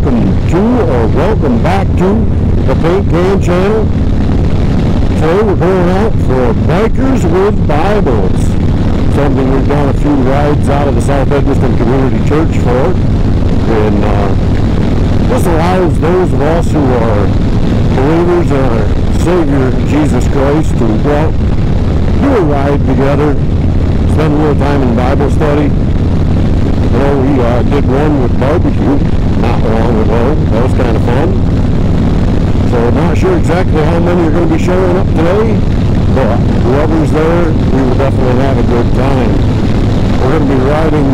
welcome back to the Paint Can Channel. Today we're going out for Bikers with Bibles, something we've done a few rides out of the South Edmiston Community Church for, and this allows those of us who are believers in our Savior Jesus Christ to do a ride together, spend a little time in Bible study. You know, we did one with barbecue not long ago. That was kind of fun. So not sure exactly how many are going to be showing up today, but whoever's there, we will definitely have a good time. We're going to be riding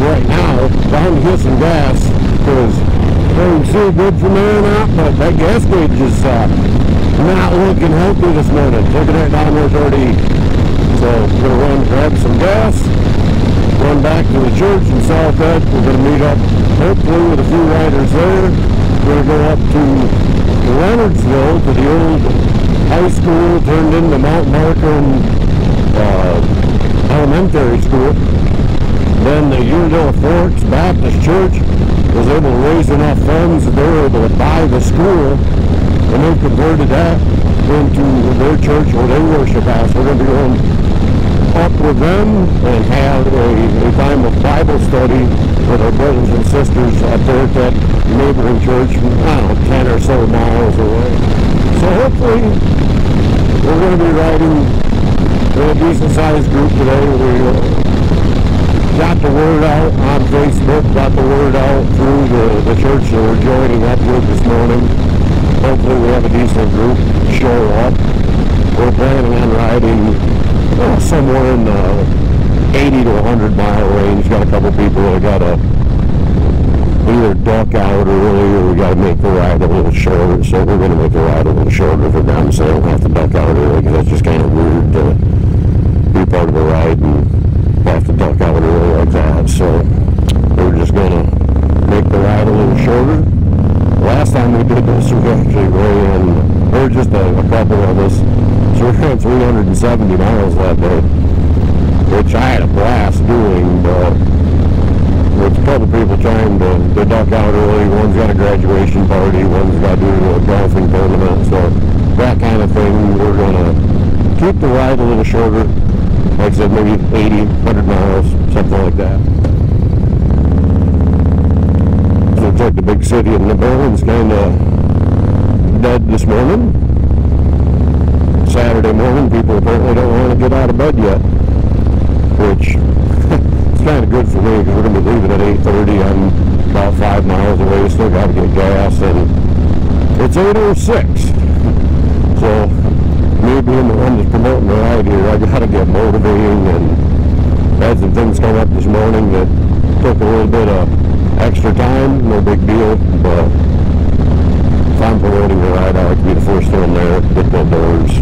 right now down to get some gas, because I don't see good from there or not, but that gas gauge is not looking healthy this morning. Looking at down there 30. So we're going to run grab some gas, run back to the church in South Ed. We're going to meet up hopefully with a few riders there. We're going to go up to Leonardsville, to the old high school turned into Mount Markham Elementary School. Then the Unadilla Forks Baptist Church was able to raise enough funds that they were able to buy the school, and they converted that into their church where they worship at. So we're going to be going up with them and have a time of Bible study with our brothers and sisters up there at that neighboring church, I don't know, 10 or so miles away. So hopefully we're going to be riding with a decent sized group today. We got the word out on Facebook, got the word out through the church that we're joining up with this morning. Hopefully we have a decent group show up. We're planning on riding somewhere in the 80 to 100 mile range. Got a couple people that got to either duck out early, or we got to make the ride a little shorter. So we're going to make the ride a little shorter for them, so they don't have to duck out early, because that's just kind of weird to be part of a ride and have to duck out early like that. So we're just going to make the ride a little shorter. Last time we did this, we actually ran, there were just a couple of us, so we ran 370 miles that day, which I had a blast doing, but with a couple people trying to duck out early. One's got a graduation party, one's got to do a golfing tournament, so that kind of thing. We're going to keep the ride a little shorter, like I said, maybe 80, 100 miles, something like that. Looks like the big city of Nebraska's kind of dead this morning. Saturday morning, people apparently don't want to get out of bed yet, which is kind of good for me, because we're going to be leaving at 8:30. I'm about 5 miles away, still got to get gas, and it's 8:06. So me being the one that's promoting the ride here, I got to get motivating, and had some things come up this morning that took a little bit of extra time. No big deal, but if I'm promoting the ride, I like to be the first one there, get the doors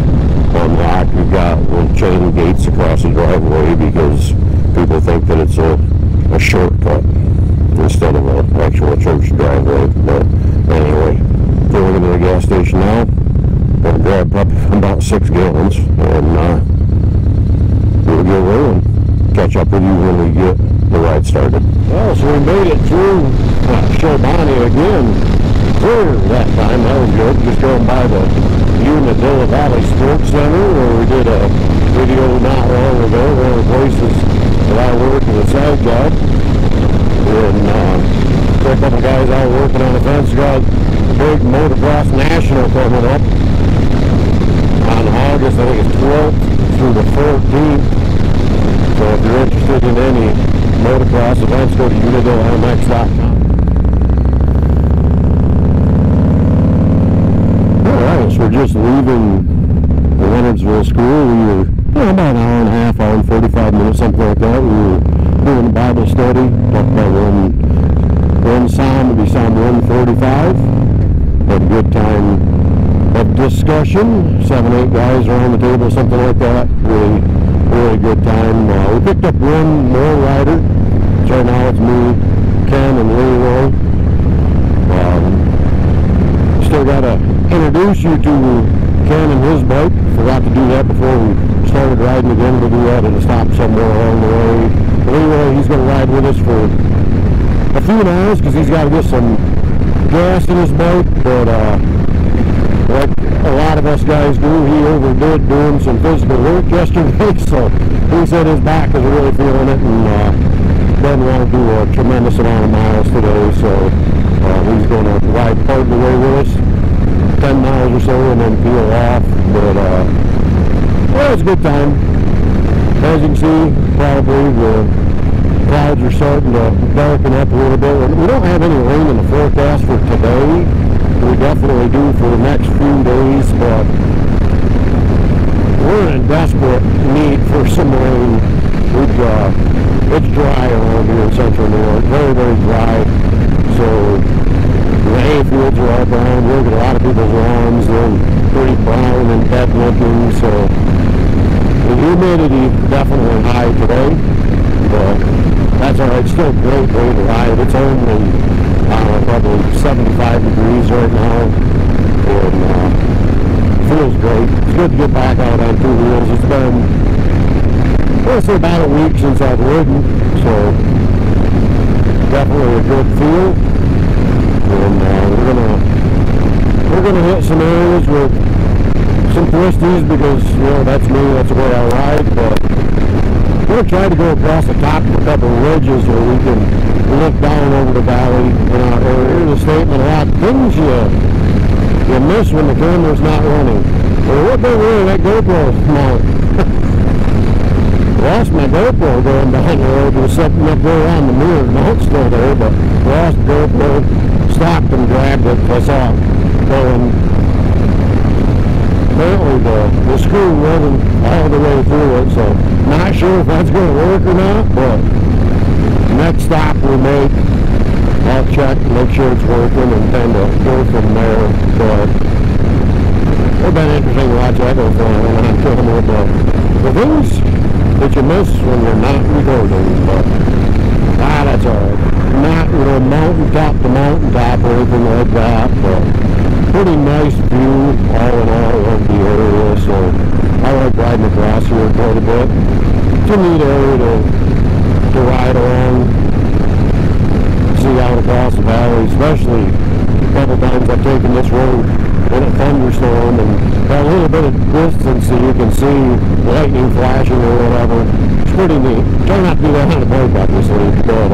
unlocked. We've got little chain gates across the driveway, because people think that it's a shortcut instead of an actual church driveway. But anyway, going into the gas station now. Going to grab probably about 6 gallons, and we'll get rolling. Catch up with you when we get the ride started. Well, so we made it through Chilbani again. Clear that time, that was good. Just going by the Unadilla Valley Sports Center, where we did a video not long ago, one of the places that I work as a side job. And got a couple guys out working on the fence. Got the big motocross national coming up on August, I think it's 12th through the 14th. So if you're interested in any motocross events, go to UnadillMX.com. Alright, so we're just leaving the Leonardsville school. We were about an hour and a half, hour and 45 minutes, something like that. We were doing a Bible study, talked about one psalm, to be Psalm 145. Had a good time of discussion. 7, 8 guys around the table, something like that. Really good time. We picked up one more rider. So right now it's me, Ken, and Leroy. Still got to introduce you to Ken and his bike. Forgot to do that before we started riding again. We'll do that at a stop somewhere along the way. Leroy, he's going to ride with us for a few miles because he's got to get some gas in his boat, but like a lot of us guys do, he overdid doing some physical work yesterday, so he said his back is really feeling it and doesn't want to do a tremendous amount of miles today, so he's going to ride part of the way with us, 10 miles or so, and then peel off, but well, it's a good time. As you can see, probably the clouds are starting to darken up a little bit. We don't have any rain in the forecast for today. We definitely do for the next few days, but we're in desperate need for some rain. It's dry around here in central New York, very, very dry. So the hay fields are all brown. Look at a lot of people's lawns, they're pretty brown and dead looking. So the humidity definitely high today, but that's all right. Still great way to ride. It's only, I don't know, probably 75 degrees right now, and feels great. It's good to get back out on two wheels. It's been, let's say, about a week since I've ridden, so definitely a good feel. And we're gonna hit some areas with some twisties because, you know, that's me. That's the way I ride, but we're going to try to go across the top of a couple of ridges where we can look down over the valley in our area. The statement, a lot of things you miss when the camera's not running. Well, what they really, that GoPro mount. Lost my GoPro going down the road. It was sitting up there on the mirror. No, it's still there, but lost the GoPro, stopped and grabbed it. I saw it going. Apparently the screw wasn't all the way through it, so not sure if that's going to work or not, but next stop we make, I'll check to make sure it's working and kind of go from there. But it's been interesting to watch that go flying on camera, but the things that you miss when you're not recording, but that's alright. Not, you know, mountaintop to mountaintop or anything like that, but pretty nice view all in all of the area, so I like riding across here quite a bit. It's a neat area to ride along, see out across the valley, especially a couple times I've taken this road in a thunderstorm and got a little bit of distance so you can see lightning flashing or whatever. It's pretty neat. Try not to do that on a bike, obviously, but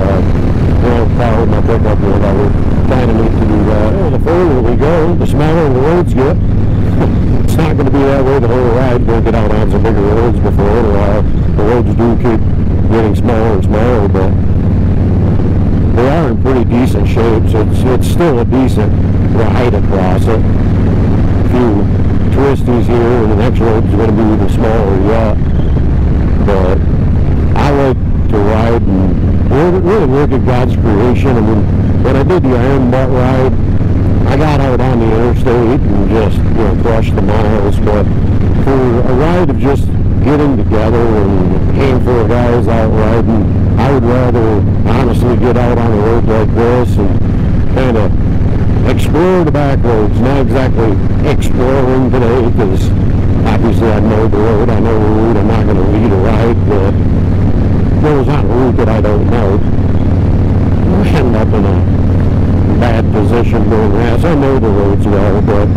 you know, car with my pickup or whatever. Kind of neat to do that. Well, the further we go, the smaller the roads get. It's not going to be that way the whole ride. We'll get out on some bigger roads before a little while. The roads do keep getting smaller and smaller, but they are in pretty decent shape, so it's still a decent ride across it. A few twisties here, and the next road is going to be even smaller yet. But I like to ride and really look at God's creation. I mean, when I did the Iron Butt ride, I got out on the interstate and just, you know, crushed the miles, but for a ride of just getting together and a handful of guys out riding, I would rather honestly get out on a road like this and kind of explore the back roads. Not exactly exploring today, because obviously I know the road, I know the route, I'm not going to lead a ride, but there's not a route that I don't know. I end up in a bad position doing that. So I know the roads well, but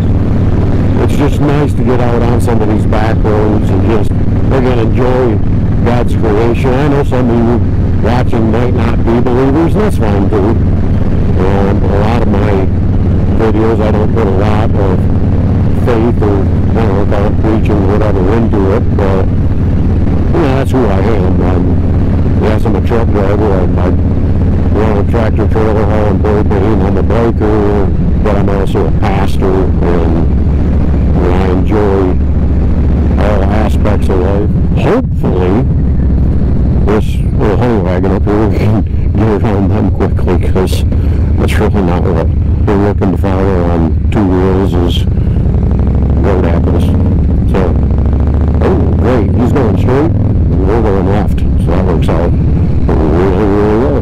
it's just nice to get out on some of these back roads and just again enjoy God's creation. I know some of you watching might not be believers, and that's fine too. A lot of my videos, I don't put a lot of faith or, I don't know, about preaching or whatever into it, but you know, that's who I am. Yes, I'm a truck driver. I run a tractor trailer hauling propane. I'm a biker, but I'm also a pastor, and I enjoy all aspects of life. Hopefully, this little honey wagon up here can get around them quickly, because that's really not what we're looking to follow on two wheels is road apples. So, oh, great, he's going straight, we're going left, so that works out really, really well.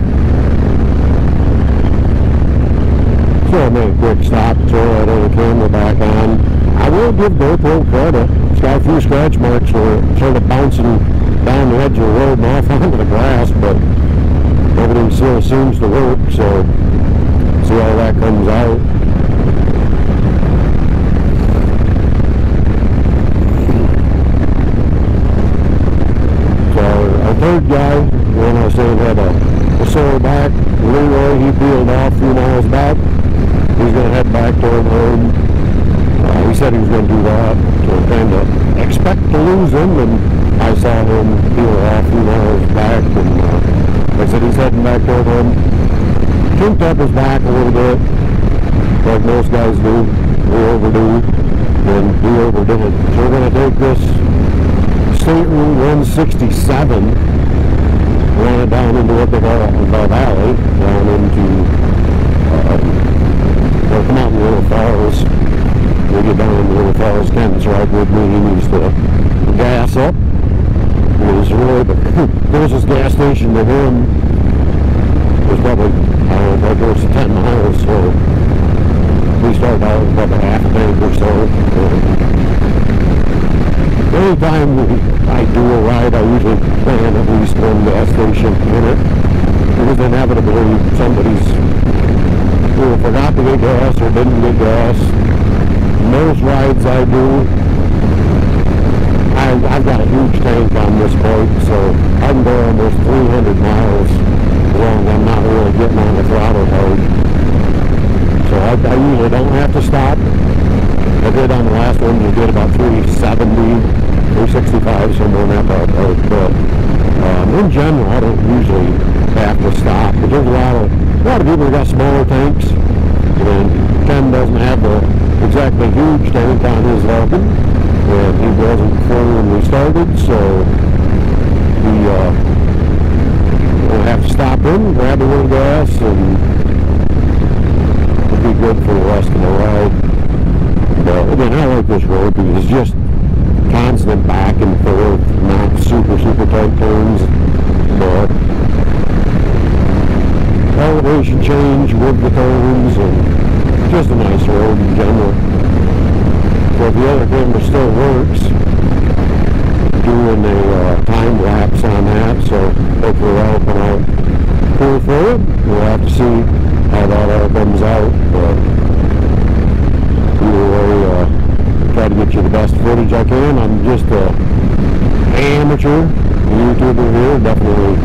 So I made a quick stop, throw that other camera back on. I will give GoPro credit. It's got a few scratch marks where it's sort of bouncing down the edge of the road and off onto the grass, but everything still seems to work, so see how that comes out. So our third guy, when I was saying had a sore back, Leroy, he peeled off a few miles back. He's going to head back toward home. He said he was going to do that, so kind of expect to lose him, and I saw him peel off a few miles back, and like I said, he's heading back toward home. Kinked up his back a little bit, like most guys do. We overdo, and we overdid it. So we're going to take this State Route 167, run it down into what they call the valley, down into, come out in Little Falls. We get down in Little Falls. Ken's right with me. He needs to gas up. There's really the closest gas station to him was probably, I don't know, close to 10 miles. So we started out with about a half a tank or so. Anytime I do a ride, I usually plan at least one gas station in it. Because inevitably somebody's either forgot to get gas or didn't get gas. Most rides I do, I've got a huge tank on this bike, so I can go almost 300 miles long. I'm not really getting on the throttle hard. So I usually don't have to stop. I did on the last one, you did about 370, 365, somewhere in that ballpark. But in general, I don't usually have to stop. But there's a lot of people that got smaller tanks, and Ken doesn't have the exactly huge tank on his wagon, and he wasn't full when we started, so we will have to stop in, grab a little gas, and it'll be good for the rest of the ride. But again, I like this road because it's just constant back and forth, not super tight turns, but elevation change with the turns, and just a nice road in general. So the other camera still works, doing a time lapse on that, so hopefully that'll come out cool for you. We'll have to see how that all comes out, but either way, try to get you the best footage I can. I'm just an amateur YouTuber here, definitely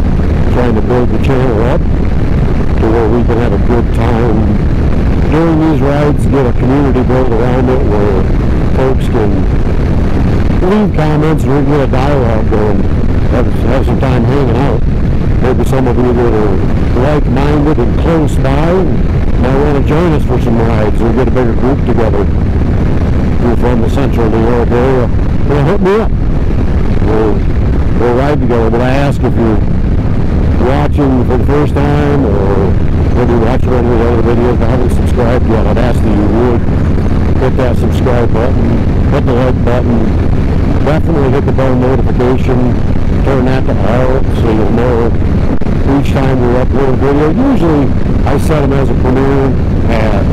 trying to build the channel up to where we can have a good time during these rides, get a community built around it where folks can leave comments and we can get a dialogue going, have some time hanging out. Maybe some of you that are like-minded and close by might want to join us for some rides or get a bigger group together. If you're from the central New York area, well, hit me up. We'll ride together. But I ask if you're watching for the first time or maybe watching one of the other videos and haven't subscribed yet, I'd ask that you would hit that subscribe button, hit the like button, definitely hit the bell notification, turn that to all so you'll know each time we upload a video. Usually I set them as a premiere at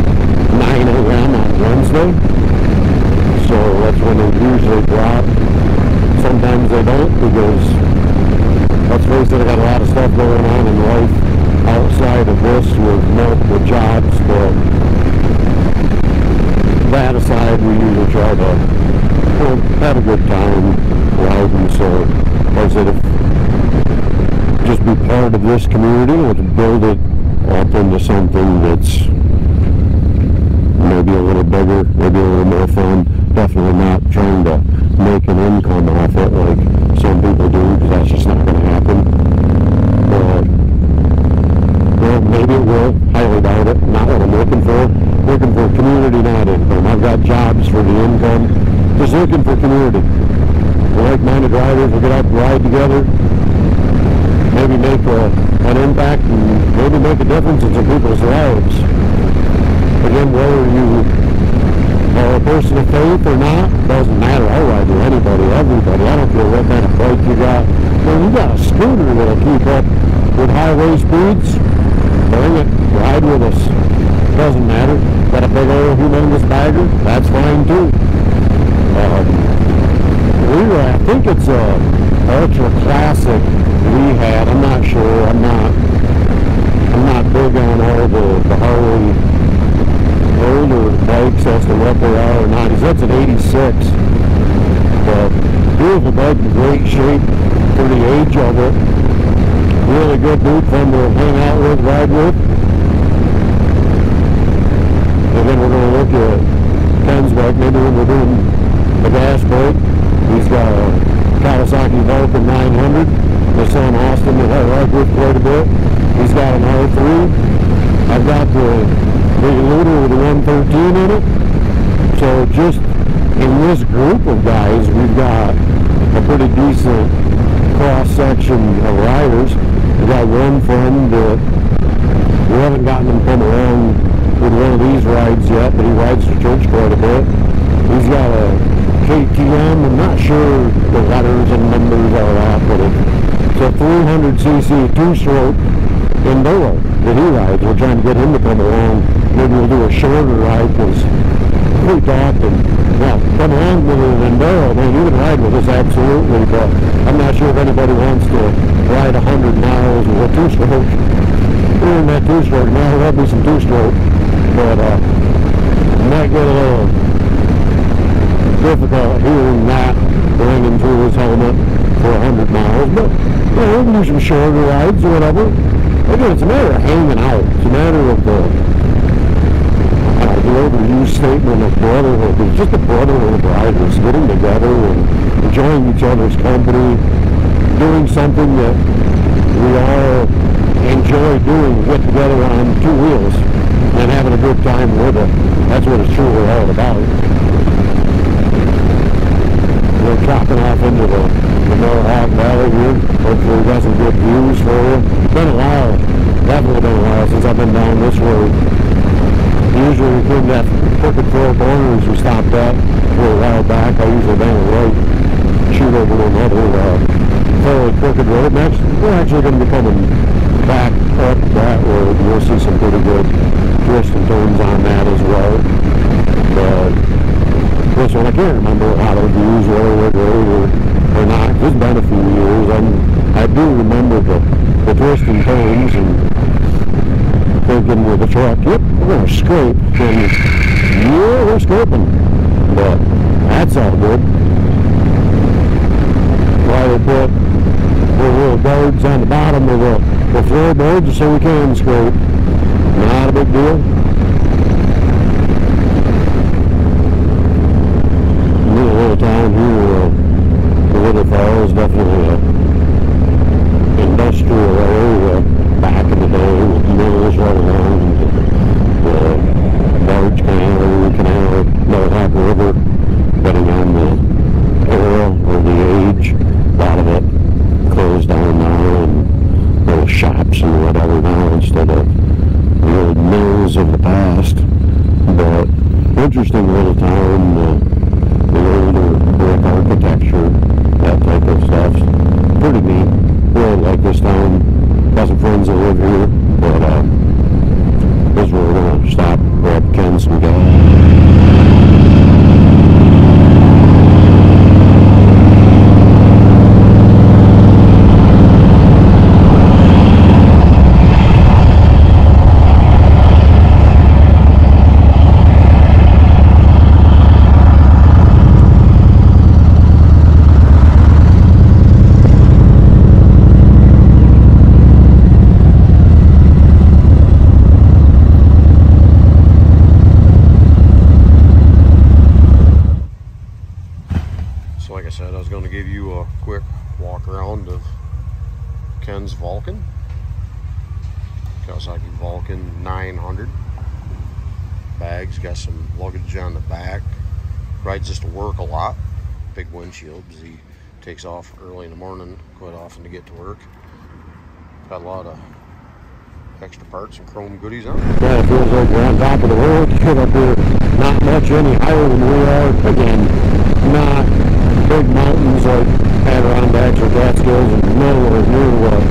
9 a.m. on Wednesday, so that's when they usually drop. Sometimes they don't because, let's face it, I got a lot of stuff going on in life outside of this with multiple jobs, but that aside, we usually try to have a good time riding. So like I said, just be part of this community and to build it up into something that's maybe a little bigger, maybe a little more fun. Definitely not trying to make an income off it like some people do, because that's just not going to happen. But well, maybe it will. Highly doubt it. Not what I'm looking for. Looking for community, not income. I've got jobs for the income. Just looking for community. We're like-minded riders. We'll get out and ride together. Maybe make an impact and maybe make a difference in some people's lives. Again, whether you are a person of faith or not, doesn't matter. I'll ride with anybody, everybody. I don't care what kind of bike you got. When you got a scooter that'll keep up with highway speeds, bring it. Ride with us. Doesn't matter. Got a big old humongous bagger? That's fine too. I think it's a ultra classic we had. I'm not sure. I'm not dig on all the Harley older bikes as to what they are or not. That's an 86. But beautiful bike in great shape for the age of it. Really good dude, fun to hang out with, ride with. And then we're going to look at Ken's bike, maybe when we're doing the gas brake. He's got a Kawasaki Vulcan 900. My son Austin that I ride with quite a bit. He's got an R3. I've got the Luder with a 113 in it. So just in this group of guys, we've got a pretty decent cross-section of riders. We've got one friend that we haven't gotten him to come along with one of these rides yet, but he rides to church quite a bit. He's got a KTM. I'm not sure the letters and numbers are that, but it's a 300cc two-stroke Enduro that he rides. We're trying to get him to come along. Maybe we'll do a shorter ride because we talked and, well, come along with an Enduro. Man, you can ride with us absolutely, but I'm not sure if anybody wants to ride 100 miles with a two-stroke. We're in that two-stroke now. There'll be some two-stroke, but might get a little difficult hearing that ringing through his helmet for 100 miles, but you know, we can do some shorter rides or whatever. Again, it's a matter of hanging out. It's a matter of the overused statement of brotherhood. It's just a brotherhood of riders getting together and enjoying each other's company, doing something that we all enjoy doing, get together on two wheels and having a good time with it. That's what it's truly all about. We're dropping off into the Mohawk Valley here. Hopefully we got some good views for you. It's been a while, definitely been a while since I've been down this road. Usually we couldn't have crooked four corners we stopped at for a while back. I usually bang a right, shoot over to another fairly crooked road. Next, we're actually going to be coming back up that road. You'll see some pretty good twists and turns on that as well. But this one, I can't remember how the views were or not. It's been a few years. I do remember the twists and turns and thinking with the truck, yep, we're going to scrape. And yeah, we're scraping. But that's all good. Why they put the little guards on the bottom of the floorboards so we can scrape. Not a big deal. Little town here, the Little Falls, definitely an industrial area back in the day with mills right along the barge canal, Mohawk River, depending on the era or the age. A lot of it closed down now and little shops and whatever now instead of the old mills of the past. But interesting little town. The older brick architecture, that type of stuff. Pretty neat. Really like this town. Got some friends that live here, but this is where we're going to stop, grab Ken some gas. So like I said, I was going to give you a quick walk around of Ken's Vulcan. Kawasaki Vulcan 900. Bags, got some luggage on the back. Rides just to work a lot. Big windshields. He takes off early in the morning quite often to get to work. Got a lot of extra parts and chrome goodies on it. Yeah, it feels like we're on top of the world. Get up here, not much any higher than we are. Again, not big mountains like Adirondacks or Catskills and nowhere near what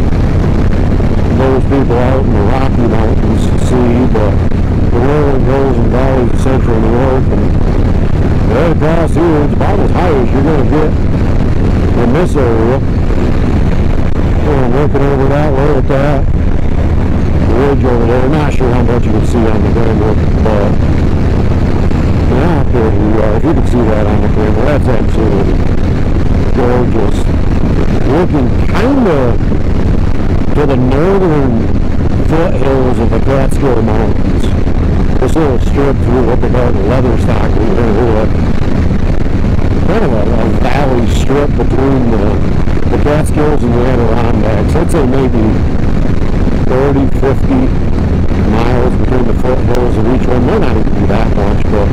those people out in the Rocky Mountains see, but the rolling hills and valleys of central New York and right across here, it's about as high as you're going to get in this area. I'm looking over that way at that. bridge over there. Not sure how much you can see on the camera, but yeah, there you are. If you can see that on the camera, that's absolutely gorgeous. Looking kind of to the northern foothills of the Catskill Mountains. This little strip through what they call the leatherstocking area. Kind of a valley strip between the Catskills and the Adirondacks. I'd say maybe 30, 50 miles between the foothills of each one. May not even be that much, but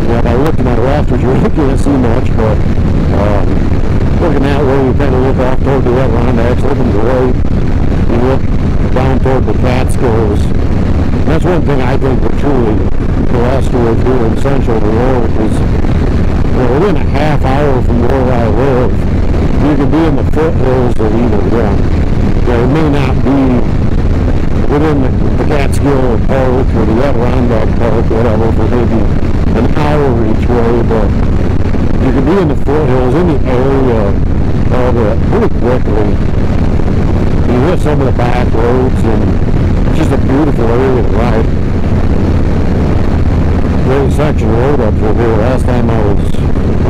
yeah, if I look at my rafters, you really can't see much, but looking that way, you kind of look off toward the Adirondacks, looking to the right, you look down toward the Catskills. And that's one thing I think we're truly blessed with here in Central New York is, within a half hour from where I live, you can be in the foothills of either one. It may not be within the Catskill Park or the Adirondack Park, whatever, for maybe an hour each way, but you can be in the foothills, in the area of it pretty quickly. You hit some of the back roads, and it's just a beautiful area to ride. Great section road up through here. Last time I was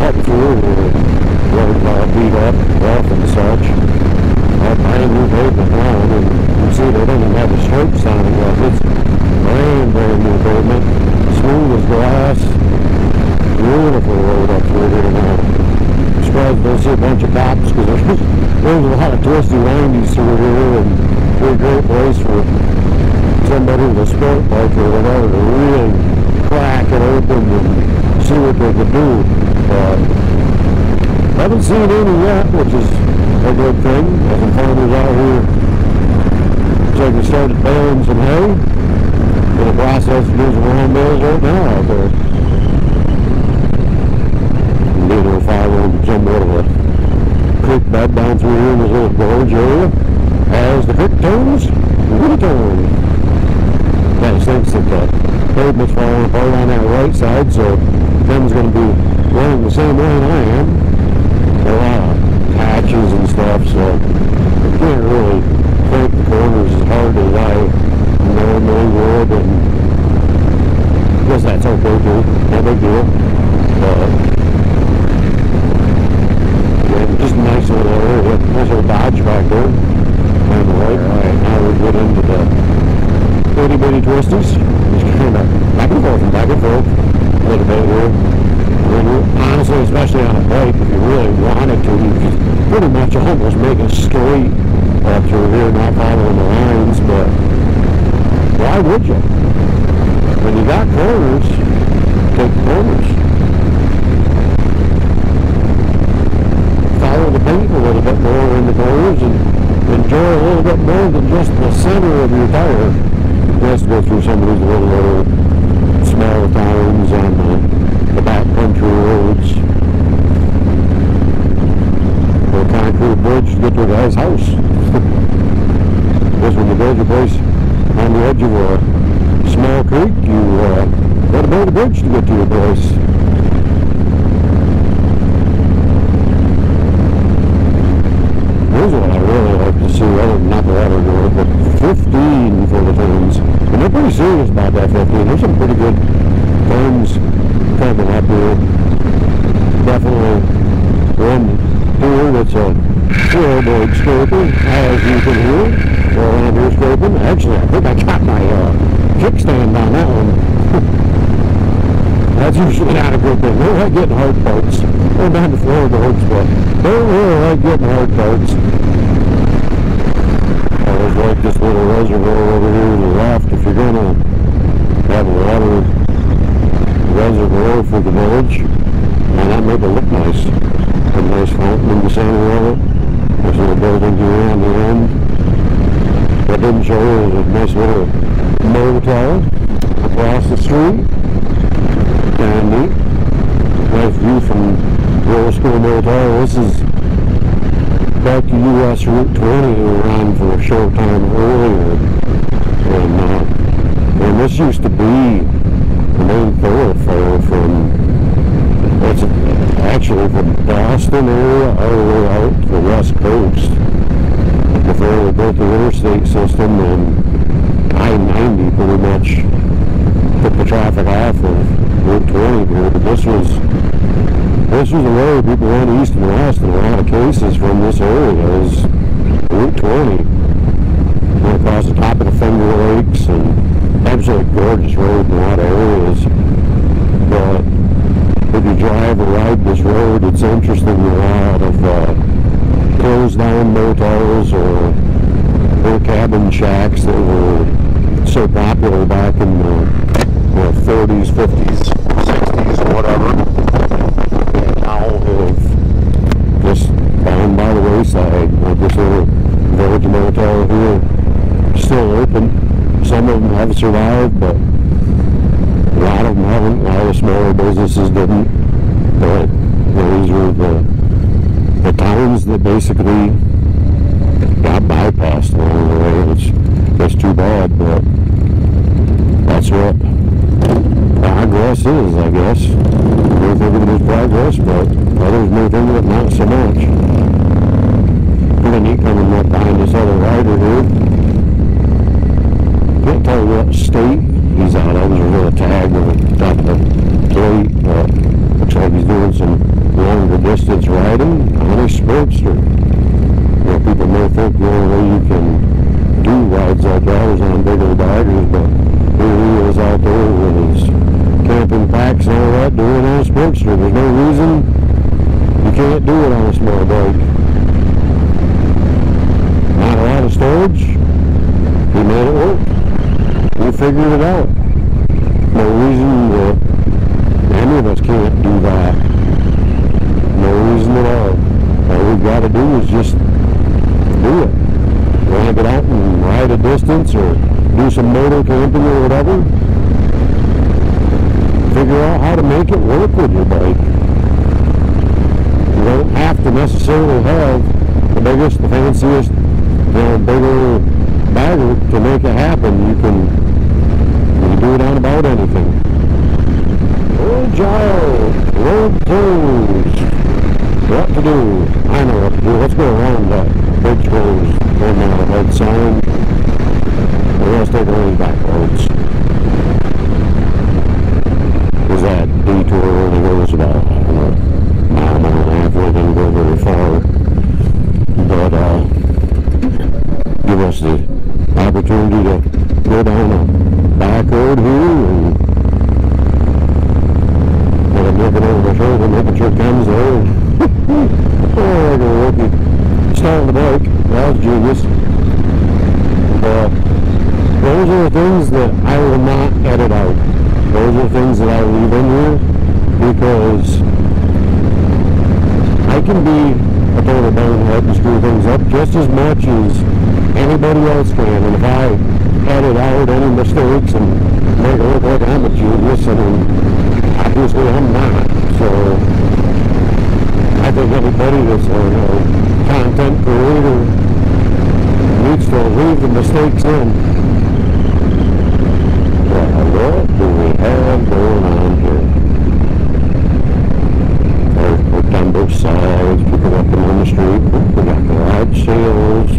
up through here, roads all beat up, rough and such. Brand new pavement now, and you see they don't even have the stripes on it yet. It's brand new pavement, smooth as glass. Beautiful road up through here now. I'm surprised don't see a bunch of cops, because there's a lot of twisty windies through here, and it's a great place for somebody with a sport bike or whatever to really crack it open and see what they could do. Haven't seen any yet, which is a good thing. Got some farmers out here. Looks like we started baling some hay. In the process of using lawn bales right now out there. Being able to follow somewhat of a creek bed down through here in this little gorge area. As the creek turns, we turn. That stinks that the pavement's falling apart on that right side, so Ben's going to be running the same lane I am. A lot of patches and stuff, so I can't really paint the corners as hard as I normally would, and I guess that's okay too, no big deal. Yeah, just a nice little area, nice little Dodge back there on the right. Alright, now we get into the itty bitty twisties, just kind of back and forth a little bit here. Honestly, especially on a bike, if you really wanted to, you could pretty much almost make it straight up through here, not following the lines, but why would you? When you got corners, take corners. Follow the paint a little bit more in the corners and enjoy a little bit more than just the center of your tire. You have to go through some of these little small towns on the back country roads. A concrete bridge to get to a guy's house. Because when you build your place on the edge of a small creek, you got to build a bridge to get to your place. Here's what I really like to see, other than not the water door, but 15 for the turns. And they're pretty serious about that 15. There's some pretty good turns coming up here. Definitely one here that's a floorboard scraper, as you can hear. Or around here scraping. Actually, I think I got my kickstand on that one. That's usually not a good thing. They don't like getting hard parts. They're down to floorboards, but they don't really like getting hard parts. There's like this little reservoir over here to the left. If you're going to have a water reservoir for the village, and that made it look nice. A nice fountain in the center of it. There's a little building here on the end. What didn't show you is a nice little motel across the street. Kind of neat. Nice view from Royal School Motel. This is back to US Route 20 we were on for a short time earlier. And this used to be the main thoroughfare it's actually from Boston area all the way out to the west coast before they built the interstate system, and I-90 pretty much took the traffic off of Route 20 here. But this was the way people went east and west in a lot of cases from this area is Route 20. Went across the top of the Finger Lakes, and absolutely gorgeous road in a lot of areas. But if you drive or ride this road, it's interesting. A lot of closed down motels or cabin shacks that were so popular back in the 40s, 50s, 60s, or whatever, and now have just gone by the wayside. Like this little village motel here, still open. Some of them have survived, but a lot of them haven't. A lot of smaller businesses didn't. But these are the towns that basically got bypassed along the way. It's too bad, but that's what progress is, I guess. We're thinking there's progress, but others may think that not so much. Pretty neat coming up behind this other rider here. Can't tell you what state he's out of. There's a little tag on the top of the plate, but looks like he's doing some longer distance riding on a Sportster. You know, people may think the only way you can do rides like that is on bigger daggers, but here he is out there with his camping packs and all that doing it on a Sportster. There's no reason you can't do it on a small bike. Not a lot of storage. He made it work. We figured it out. No reason that any of us can't do that. No reason at all. All we've got to do is just do it. You want to get out and ride a distance or do some motor camping or whatever? Figure out how to make it work with your bike. You don't have to necessarily have the biggest, the fanciest, bigger bagger to make it happen. You can do it on about anything. Agile, road closed. What to do? I know what to do. Let's go around that bridge closed. Going down the red sign. Let's take a lane back roads. Because that detour only goes about, mile and a half. We didn't go very far. But give us the opportunity to go down a back road here and I'm looking over my shoulder, making sure Ken's there. Oh, I go rookie. Starting the bike. That was genius. But those are the things that I will not edit out. Those are the things that I leave in here because I can be a total bonehead and screw things up just as much as anybody else can. And if I edit out any mistakes and make it look like I'm a genius, obviously I'm not. So I think anybody that's a content creator needs to leave the mistakes in. What do we have going on here? There's work on both sides, people walking on the street. We got garage sales.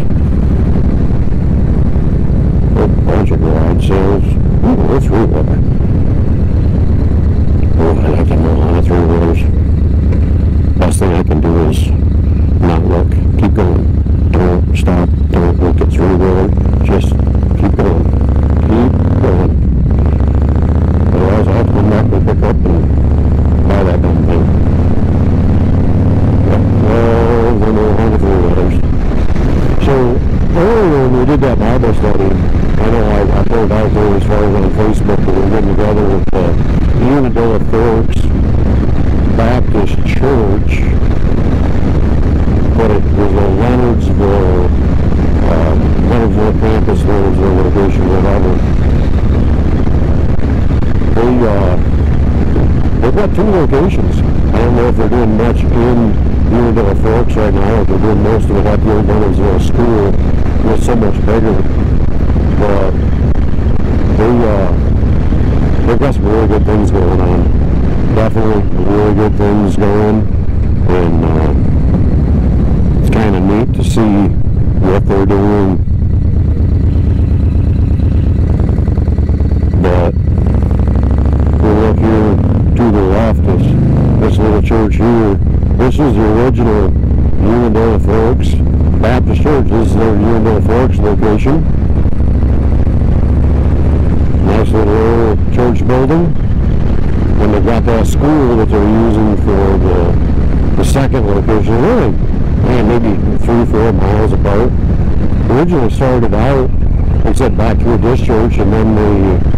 A bunch of garage sales. Ooh, let's read one. Oh, I like them all on 3-wheelers. Best thing I can do is not look. Keep going. Don't stop. Don't look at 3-wheeler. Just keep going. Keep going. Otherwise, I'll have to come back and pick up and buy that damn thing. Well, we're no longer 3-wheelers. So, earlier when we did that Bible study, I know I put it out there as far as on Facebook that we're getting together with the Unadilla Forks Baptist Church, but it was a Leonardsville campus, Leonardsville location, whatever. They've got 2 locations. I don't know if they're doing much in Unadilla Forks right now, or they're doing most of it at the old Leonardsville school. It's so much bigger, but they've got some really good things going on. Definitely really good things going, and it's kind of neat to see what they're doing this was the original Unadilla Forks Baptist Church. This is their Unadilla Forks location. Nice little church building. And they've got that school that they're using for the second location. Really, man, maybe 3-4 miles apart. Originally started out, they said, back here at this church, and then they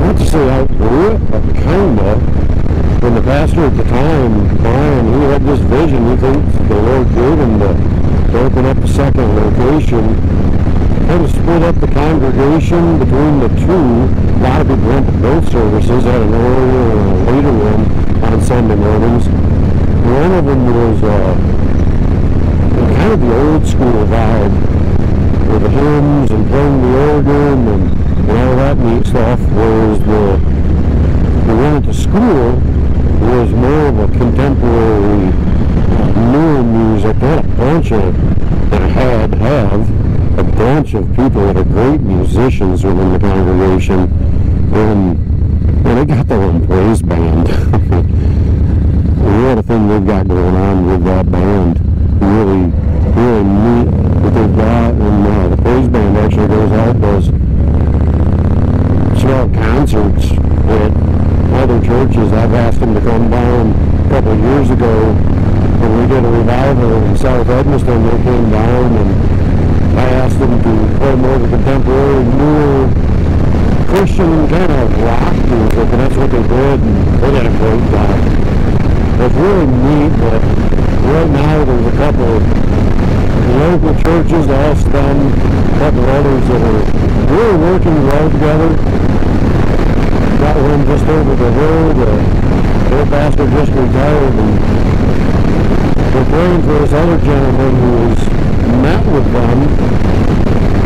not to say outgrew it, but kind of. When the pastor at the time, Brian, he had this vision. He thinks the Lord gave him to open up the second location, kind of split up the congregation between the two. A lot of people went to both services, had an earlier and a later one on Sunday mornings. One of them was kind of the old school vibe, with the hymns and playing the organ and all that neat stuff, whereas the one at the school was more of a contemporary, newer music. They had a bunch of, and have a bunch of people that are great musicians within the congregation, and they got their own praise band. What a thing they've got going on with that band. Really, really neat what they've got, and the praise band actually goes out, does small concerts at other churches. I've asked them to come down a couple of years ago when we did a revival in South Edmiston. They came down, and I asked them to play more of the contemporary, newer Christian kind of rock music, and that's what they did, and they did a great job. It's really neat that right now there's a couple of local churches, Allston, a couple of others that are really working well together. Got one just over the hill. Their pastor just retired, and we're praying for this other gentleman who's met with them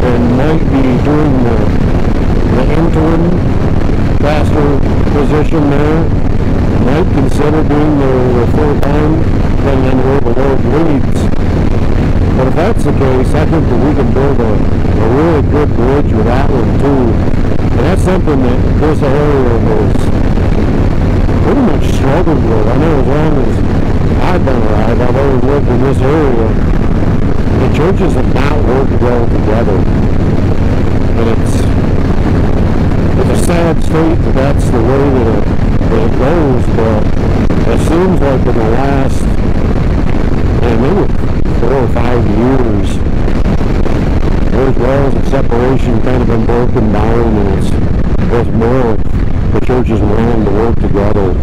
and might be doing the interim pastor position there. Might consider doing the full-time thing in where the Lord leads. But if that's the case, I think that we can build a really good bridge with that one too. And that's something that this area has pretty much struggled with. I know as long as I've been alive, I've always lived in this area, the churches have not worked well together. And it's a sad state that that's the way that it goes, but it seems like in the last, maybe 4 or 5 years, those walls of separation kind of been broken down, and it's more of the churches wanting to work together.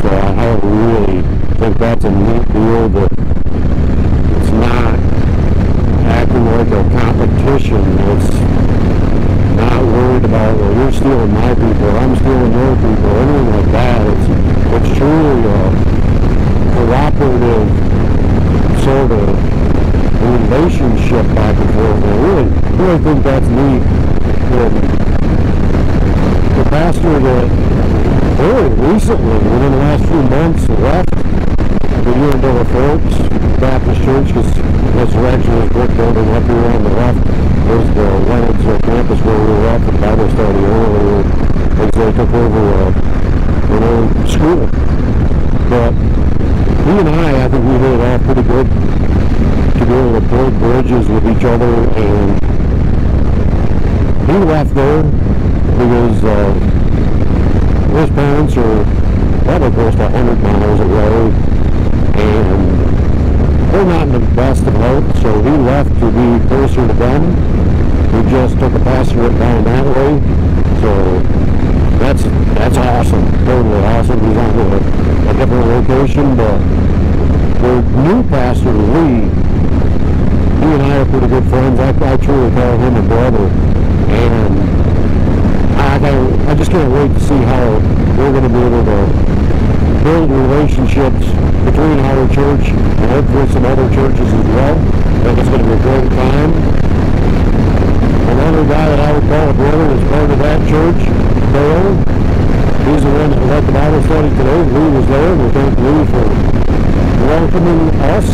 So I really think that's a neat deal, that it's not acting like a competition. It's not worried about, well, you're stealing my people, I'm stealing your people, anything like that. It's truly a cooperative sort of relationship back and forth. I really think that's neat. The pastor that very recently, within the last few months, left the Unadilla Forks Baptist Church, because that's actually his brick building up here on the left. There's the Leonard's campus where we were at for the Bible study earlier, as they took over an old school. But he and I think we hit it off pretty good to be able to build bridges with each other, and he left there because his parents are probably close to 100 miles away, and they're not in the best of health, so he left to be closer to them. We just took a pastorate down that way, so that's awesome, totally awesome. He's on a different location, but the new pastor, Lee, he and I are pretty good friends. I truly call him a brother, and I just can't wait to see how we're going to be able to build relationships between our church and hopefully some other churches as well. I think it's going to be a great time. Another guy that I would call a brother is part of that church, Dale. He's the one that led the Bible study today. Lee was there, and we thank Lee for welcoming us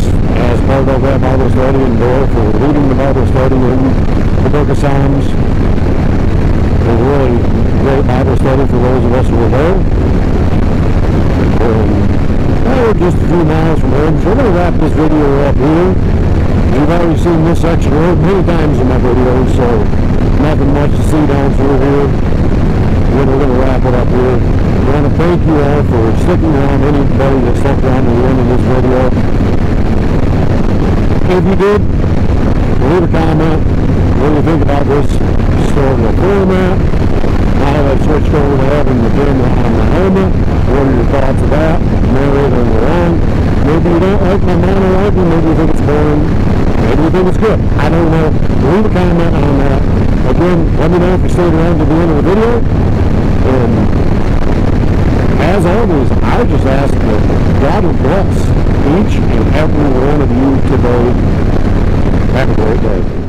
as part of that Bible study, and Dale for leading the Bible study in the book of Psalms. It was really great Bible study for those of us who were there. And we're just a few miles from home, so we're going to wrap this video up here. You've already seen this section road many times in my videos, so nothing much to see down through here. We're going to wrap it up here. I want to thank you all for sticking around, anybody that stuck around to the end of this video. If you did, leave a comment. What do you think about this historical format? Now that I've switched over to having the camera on the helmet, what are your thoughts of that? Narrating along. Maybe you don't like my monologue, maybe you think it's boring, maybe you think it's good. I don't know. Leave a comment on that. Again, let me know if you stayed around to the end of the video. And as always, I just ask that God will bless each and every one of you today. Have a great day.